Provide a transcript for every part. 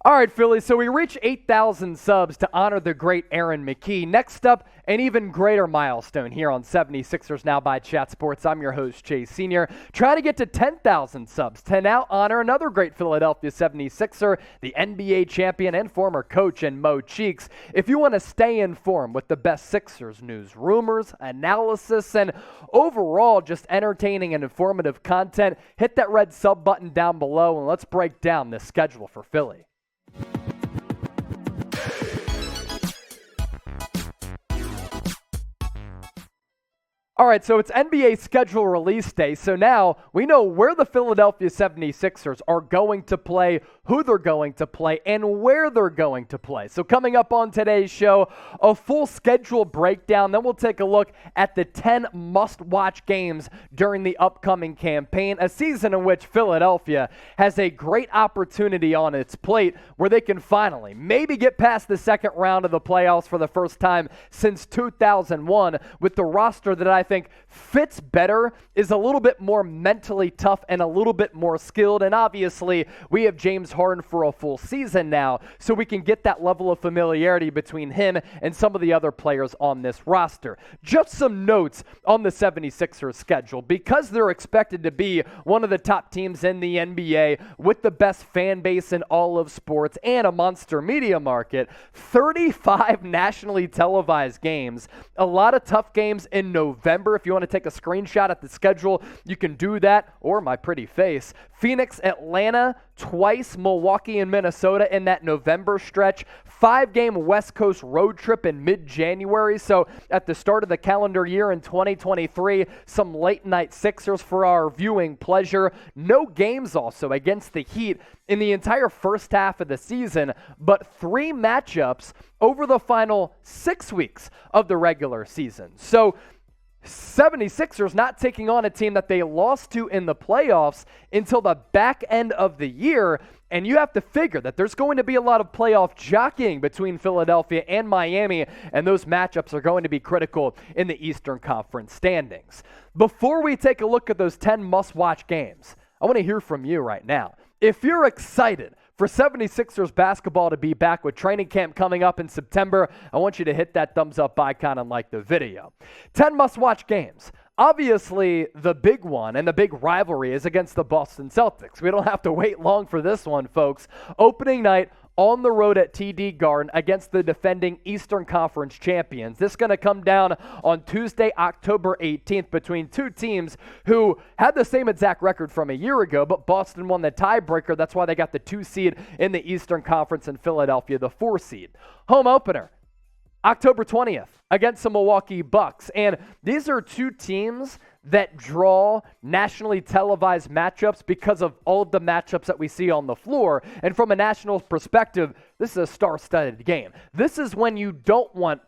All right, Philly, so we reach 8,000 subs to honor the great Aaron McKie. Next up, an even greater milestone here on 76ers Now by Chat Sports. I'm your host, Chase Sr., trying to get to 10,000 subs to now honor another great Philadelphia 76er, the NBA champion and former coach in Mo Cheeks. If you want to stay informed with the best Sixers news, rumors, analysis, and overall just entertaining and informative content, hit that red sub button down below and let's break down this schedule for Philly. All right, so it's NBA schedule release day, so now we know where the Philadelphia 76ers are going to play, who they're going to play, and where they're going to play. So coming up on today's show, a full schedule breakdown, then we'll take a look at the 10 must-watch games during the upcoming campaign, a season in which Philadelphia has a great opportunity on its plate where they can finally maybe get past the second round of the playoffs for the first time since 2001 with the roster that I think fits better, is a little bit more mentally tough and a little bit more skilled. And obviously, we have James Harden for a full season now, so we can get that level of familiarity between him and some of the other players on this roster. Just some notes on the 76ers schedule. Because they're expected to be one of the top teams in the NBA with the best fan base in all of sports and a monster media market, 35 nationally televised games, a lot of tough games in November. If you want to take a screenshot at the schedule, you can do that, or my pretty face. Phoenix, Atlanta, twice, Milwaukee and Minnesota in that November stretch. 5-game West Coast road trip in mid-January. So at the start of the calendar year in 2023, some late-night Sixers for our viewing pleasure. No games also against the Heat in the entire first half of the season, but 3 matchups over the final 6 weeks of the regular season. So 76ers not taking on a team that they lost to in the playoffs until the back end of the year, and you have to figure that there's going to be a lot of playoff jockeying between Philadelphia and Miami, and those matchups are going to be critical in the Eastern Conference standings. Before we take a look at those 10 must-watch games, I want to hear from you right now. If you're excited for 76ers basketball to be back with training camp coming up in September, I want you to hit that thumbs up icon and like the video. 10 must-watch games. Obviously, the big one and the big rivalry is against the Boston Celtics. We don't have to wait long for this one, folks. Opening night on the road at TD Garden against the defending Eastern Conference champions. This is going to come down on Tuesday, October 18th between two teams who had the same exact record from a year ago, but Boston won the tiebreaker. That's why they got the 2 seed in the Eastern Conference and Philadelphia the 4 seed. Home opener, October 20th against the Milwaukee Bucks. And these are two teams that draw nationally televised matchups because of all of the matchups that we see on the floor. And from a national perspective, this is a star-studded game. This is when you don't want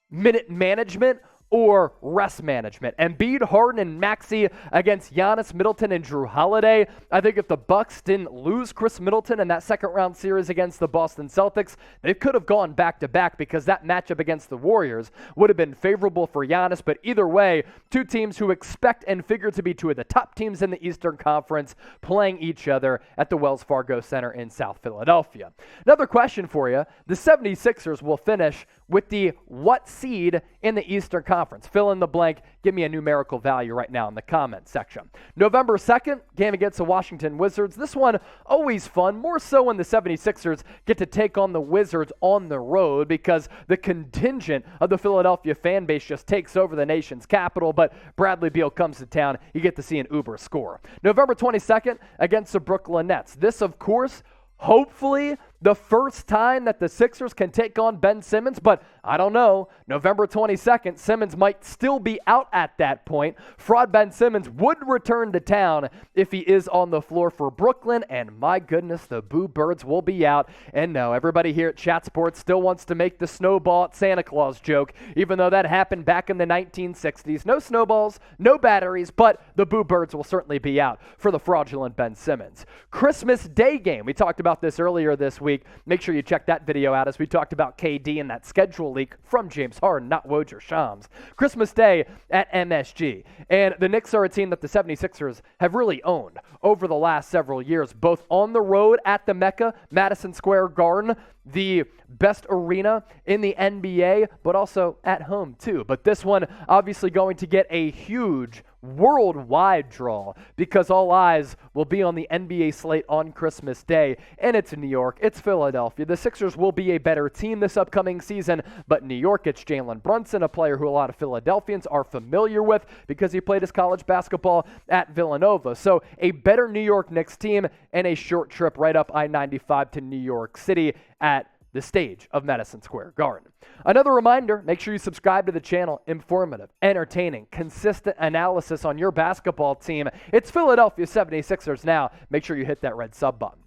minute management or rest management. Embiid, Harden, and Maxey against Giannis, Middleton, and Drew Holiday. I think if the Bucks didn't lose Chris Middleton in that second-round series against the Boston Celtics, they could have gone back-to-back because that matchup against the Warriors would have been favorable for Giannis. But either way, two teams who expect and figure to be two of the top teams in the Eastern Conference playing each other at the Wells Fargo Center in South Philadelphia. Another question for you. The 76ers will finish with the what seed in the Eastern Conference? Fill in the blank. Give me a numerical value right now in the comments section. November 2nd, game against the Washington Wizards. This one, always fun, more so when the 76ers get to take on the Wizards on the road because the contingent of the Philadelphia fan base just takes over the nation's capital, but Bradley Beal comes to town. You get to see an Uber score. November 22nd against the Brooklyn Nets. This, of course, hopefully the first time that the Sixers can take on Ben Simmons, but I don't know. November 22nd, Simmons might still be out at that point. Fraud Ben Simmons would return to town if he is on the floor for Brooklyn, and my goodness, the Boo Birds will be out. And no, everybody here at Chat Sports still wants to make the snowball at Santa Claus joke, even though that happened back in the 1960s. No snowballs, no batteries, but the Boo Birds will certainly be out for the fraudulent Ben Simmons. Christmas Day game. We talked about this earlier this week. week. Make sure you check that video out as we talked about KD and that schedule leak from James Harden, not Woj or Shams. Christmas Day at MSG. And the Knicks are a team that the 76ers have really owned over the last several years, both on the road at the Mecca, Madison Square Garden, the best arena in the NBA, but also at home too. But this one obviously going to get a huge worldwide draw because all eyes will be on the NBA slate on Christmas Day. And it's New York, it's Philadelphia. The Sixers will be a better team this upcoming season, but New York, it's Jalen Brunson, a player who a lot of Philadelphians are familiar with because he played his college basketball at Villanova. So a better New York Knicks team and a short trip right up I-95 to New York City at the stage of Madison Square Garden. Another reminder, make sure you subscribe to the channel. Informative, entertaining, consistent analysis on your basketball team. It's Philadelphia 76ers now. Make sure you hit that red sub button.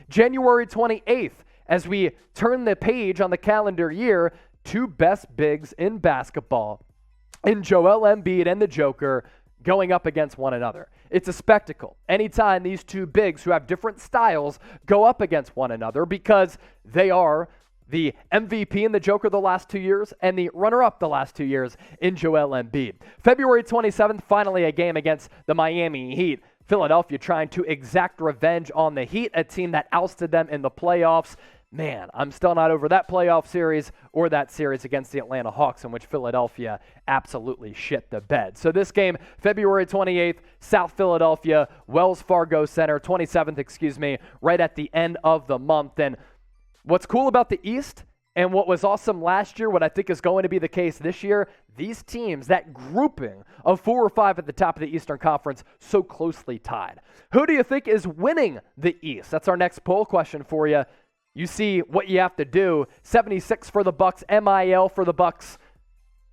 January 28th, as we turn the page on the calendar year, two best bigs in basketball in Joel Embiid and the Joker going up against one another. It's a spectacle anytime these two bigs who have different styles go up against one another because they are the MVP in the Joker the last 2 years and the runner-up the last 2 years in Joel Embiid. February 27th, finally a game against the Miami Heat. Philadelphia trying to exact revenge on the Heat, a team that ousted them in the playoffs. Man, I'm still not over that playoff series or that series against the Atlanta Hawks in which Philadelphia absolutely shit the bed. So this game, February 28th, South Philadelphia, Wells Fargo Center, 27th, right at the end of the month. And what's cool about the East and what was awesome last year, what I think is going to be the case this year, these teams, that grouping of 4 or 5 at the top of the Eastern Conference, so closely tied. Who do you think is winning the East? That's our next poll question for you. You see what you have to do. 76 for the Bucks, MIL for the Bucks,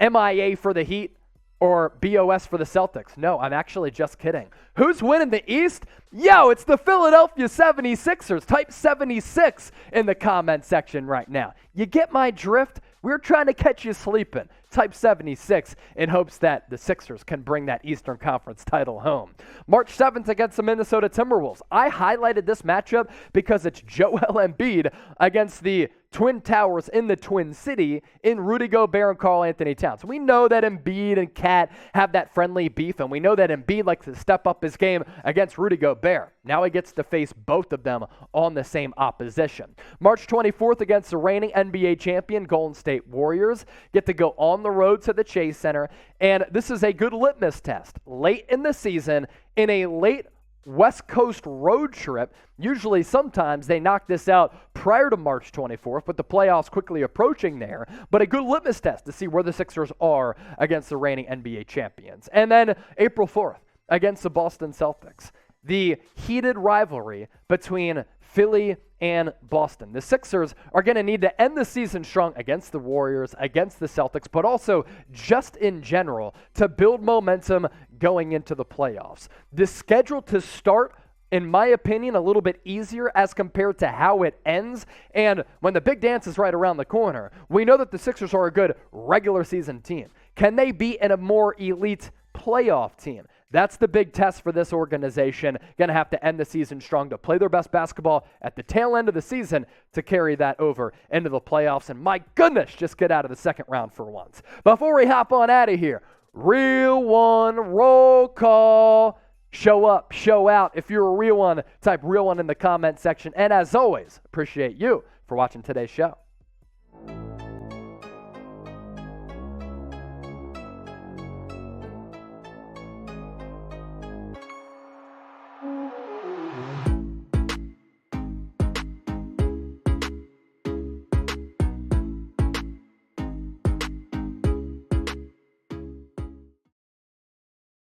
MIA for the Heat, or BOS for the Celtics. No, I'm actually just kidding. Who's winning the East? Yo, it's the Philadelphia 76ers. Type 76 in the comment section right now. You get my drift? We're trying to catch you sleeping. Type 76 in hopes that the Sixers can bring that Eastern Conference title home. March 7th against the Minnesota Timberwolves. I highlighted this matchup because it's Joel Embiid against the Twin Towers in the Twin City in Rudy Gobert and Karl Anthony Towns. We know that Embiid and Cat have that friendly beef, and we know that Embiid likes to step up his game against Rudy Gobert. Now he gets to face both of them on the same opposition. March 24th against the reigning NBA champion Golden State Warriors. Get to go on the road to the Chase Center, and this is a good litmus test. Late in the season, in a late West Coast road trip. Usually, sometimes they knock this out prior to March 24th, with the playoffs quickly approaching there. But a good litmus test to see where the Sixers are against the reigning NBA champions. And then April 4th against the Boston Celtics. The heated rivalry between Philly and Boston. The Sixers are going to need to end the season strong against the Warriors, against the Celtics, but also just in general to build momentum going into the playoffs. The schedule to start, in my opinion, a little bit easier as compared to how it ends. And when the big dance is right around the corner, we know that the Sixers are a good regular season team. Can they be in a more elite playoff team? That's the big test for this organization. Going to have to end the season strong to play their best basketball at the tail end of the season to carry that over into the playoffs. And my goodness, just get out of the second round for once. Before we hop on out of here, real one, roll call. Show up, show out. If you're a real one, type real one in the comment section. And as always, appreciate you for watching today's show.